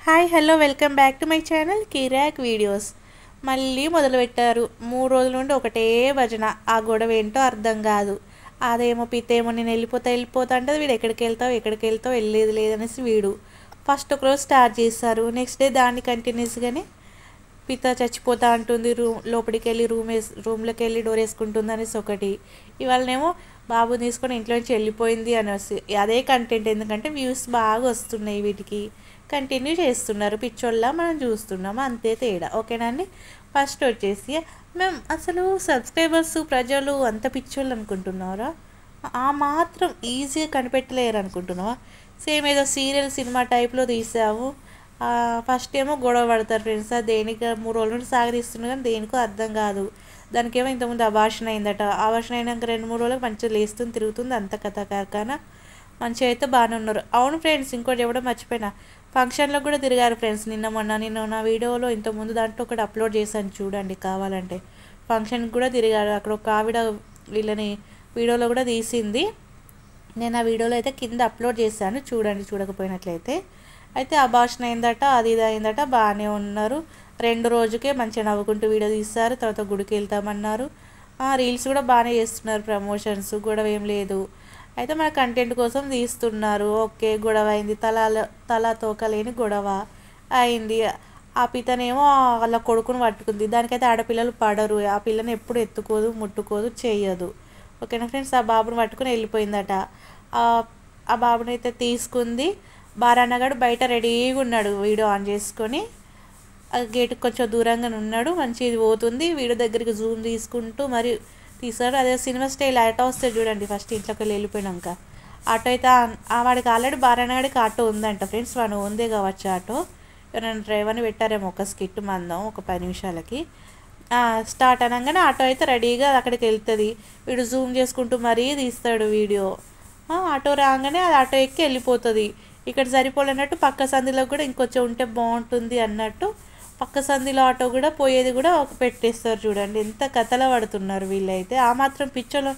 Hi hello welcome back to my channel Kirrak videos. మళ్ళీ మొదలుపెట్టారు. 3 రోజుల నుండి ఒకటే భజన. ఆ గొడవ ఏంటో అర్థం కాదు. అదేమో పితేమో నేను వెళ్ళిపోతా అంటే వీడు ఎక్కడికి వెళ్తావు వెళ్ళేది లేదనేసి వీడు ఫస్ట్ ఒకరోజు స్టార్ట్ చేస్తారు. నెక్స్ట్ డే దాన్ని కంటిన్యూస్గానే పిత చచ్చిపోతా అంటుంది, లోపలికి వెళ్ళి రూమ్లోకి వెళ్ళి డోర్ వేసుకుంటుంది అనేసి ఒకటి. ఇవాళనేమో బాబు తీసుకొని ఇంట్లో నుంచి వెళ్ళిపోయింది అనేసి అదే కంటెంట్. ఎందుకంటే వ్యూస్ బాగా వస్తున్నాయి, వీటికి కంటిన్యూ చేస్తున్నారు. పిచ్చోళ్ళ మనం చూస్తున్నాము, అంతే తేడా. ఓకేనా అండి. ఫస్ట్ వచ్చేసి మేము అసలు సబ్స్క్రైబర్స్ ప్రజలు అంత పిచ్చోళ్ళు అనుకుంటున్నారా? ఆ మాత్రం ఈజీగా కనిపెట్టలేరు అనుకుంటున్నావా? సేమ్ ఏదో సీరియల్ సినిమా టైప్లో తీసావు. ఫస్ట్ ఏమో గొడవ పడతారు ఫ్రెండ్స్. దేనికి 3 రోజుల నుండి సాగదీస్తున్నారు కానీ దేనికో అర్థం కాదు. దానికేమో ఇంతకుముందు అబార్షన్ అయిందట. అబార్షన్ అయినాక 2-3 రోజులకు మంచిగా లేస్తుంది, తిరుగుతుంది, అంత కథ కార్ఖానా. మంచిగా అయితే బాగానే ఉన్నారు. అవును ఫ్రెండ్స్, ఇంకోటి ఎవడో మర్చిపోయినా, ఫంక్షన్లో కూడా తిరిగారు ఫ్రెండ్స్. నిన్న నా వీడియోలో ఇంతకుముందు దాంట్లో ఒకటి అప్లోడ్ చేశాను చూడండి కావాలంటే. ఫంక్షన్కి కూడా తిరిగారు. అక్కడ ఒక ఆవిడ వీళ్ళని వీడియోలో కూడా తీసింది. నేను ఆ వీడియోలో అయితే కింద అప్లోడ్ చేశాను చూడండి, చూడకపోయినట్లయితే. అయితే అబార్షన్ అయిందట, అది ఇది అయిందట, బాగానే ఉన్నారు. 2 రోజుకే మంచిగా నవ్వుకుంటూ వీడియో తీస్తారు. తర్వాత గుడికి వెళ్తామన్నారు. రీల్స్ కూడా బాగానే చేస్తున్నారు, ప్రమోషన్స్, గొడవ ఏం లేదు. అయితే మన కంటెంట్ కోసం తీస్తున్నారు. ఓకే, గొడవ అయింది, తల తోకలేని గొడవ అయింది. ఆ పితనేమో వాళ్ళ కొడుకుని పట్టుకుంది. దానికైతే ఆడపిల్లలు పడరు. ఆ పిల్లని ఎప్పుడు ఎత్తుకోదు, ముట్టుకోదు, చేయదు. ఓకేనా ఫ్రెండ్స్. ఆ బాబుని పట్టుకుని వెళ్ళిపోయిందట. ఆ బాబుని అయితే తీసుకుంది. బారాన్నగాడు బయట రెడీగా ఉన్నాడు, వీడియో ఆన్ చేసుకొని. గేటుకి కొంచెం దూరంగానే ఉన్నాడు. మంచిగా పోతుంది, వీడియో దగ్గరికి జూమ్ తీసుకుంటూ మరి తీసారు. అదే సినిమా స్టైల్ ఆటో వస్తుంది చూడండి. ఫస్ట్ ఇంట్లోకి వెళ్ళిపోయినాక ఆటో అయితే వాడికి ఆల్రెడీ బారాన్నగాడికి ఆటో ఉందంట ఫ్రెండ్స్. వాడు ఉందే కావచ్చు ఆటో. ఎవరైనా డ్రైవర్ని పెట్టారేమో ఒక స్కిట్ మందం ఒక 10 నిమిషాలకి. స్టార్ట్ అనగానే ఆటో అయితే రెడీగా అక్కడికి వెళ్తుంది. వీడు జూమ్ చేసుకుంటూ మరీ తీస్తాడు వీడియో. ఆటో రాగానే అది ఆటో ఎక్కి వెళ్ళిపోతుంది. ఇక్కడ సరిపోలేనట్టు పక్క సంధిలో కూడా ఇంకొంచెం ఉంటే బాగుంటుంది అన్నట్టు పక్క సంధిలో ఆటో కూడా పోయేది కూడా పెట్టేస్తారు చూడండి. ఎంత కథల పడుతున్నారు వీళ్ళైతే. ఆ మాత్రం పిచ్చలో